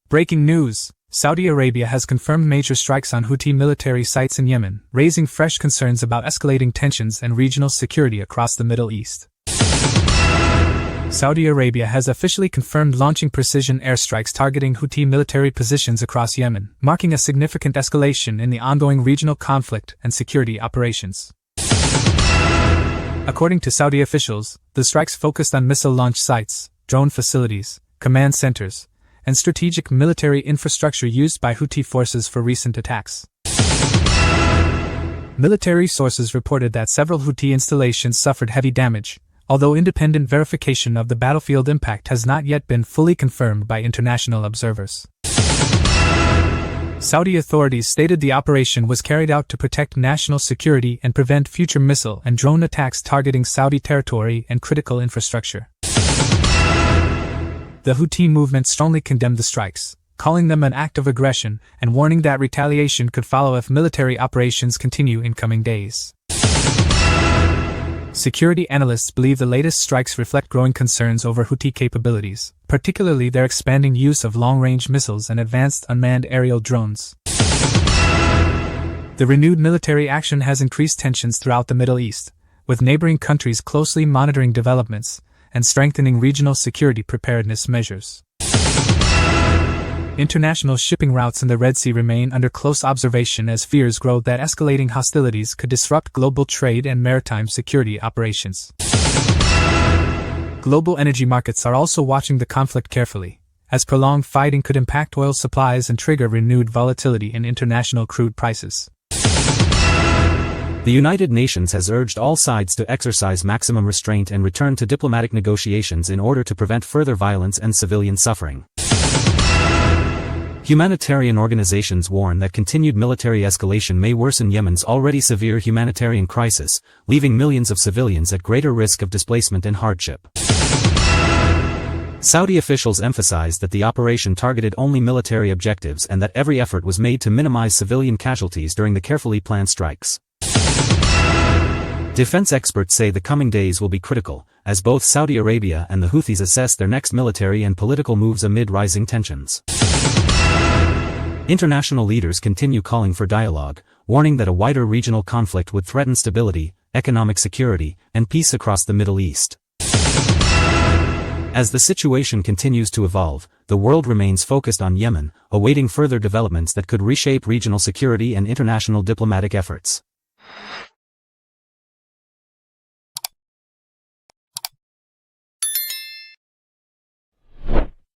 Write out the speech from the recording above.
Breaking news! Saudi Arabia has confirmed major strikes on Houthi military sites in Yemen, raising fresh concerns about escalating tensions and regional security across the Middle East. Saudi Arabia has officially confirmed launching precision airstrikes targeting Houthi military positions across Yemen, marking a significant escalation in the ongoing regional conflict and security operations. According to Saudi officials, the strikes focused on missile launch sites, drone facilities, command centers, and strategic military infrastructure used by Houthi forces for recent attacks. Military sources reported that several Houthi installations suffered heavy damage, although independent verification of the battlefield impact has not yet been fully confirmed by international observers. Saudi authorities stated the operation was carried out to protect national security and prevent future missile and drone attacks targeting Saudi territory and critical infrastructure. The Houthi movement strongly condemned the strikes, calling them an act of aggression and warning that retaliation could follow if military operations continue in coming days. Security analysts believe the latest strikes reflect growing concerns over Houthi capabilities, particularly their expanding use of long-range missiles and advanced unmanned aerial drones. The renewed military action has increased tensions throughout the Middle East, with neighboring countries closely monitoring developments and strengthening regional security preparedness measures. International shipping routes in the Red Sea remain under close observation as fears grow that escalating hostilities could disrupt global trade and maritime security operations. Global energy markets are also watching the conflict carefully, as prolonged fighting could impact oil supplies and trigger renewed volatility in international crude prices. The United Nations has urged all sides to exercise maximum restraint and return to diplomatic negotiations in order to prevent further violence and civilian suffering. Humanitarian organizations warn that continued military escalation may worsen Yemen's already severe humanitarian crisis, leaving millions of civilians at greater risk of displacement and hardship. Saudi officials emphasized that the operation targeted only military objectives and that every effort was made to minimize civilian casualties during the carefully planned strikes. Defense experts say the coming days will be critical, as both Saudi Arabia and the Houthis assess their next military and political moves amid rising tensions. International leaders continue calling for dialogue, warning that a wider regional conflict would threaten stability, economic security, and peace across the Middle East. As the situation continues to evolve, the world remains focused on Yemen, awaiting further developments that could reshape regional security and international diplomatic efforts.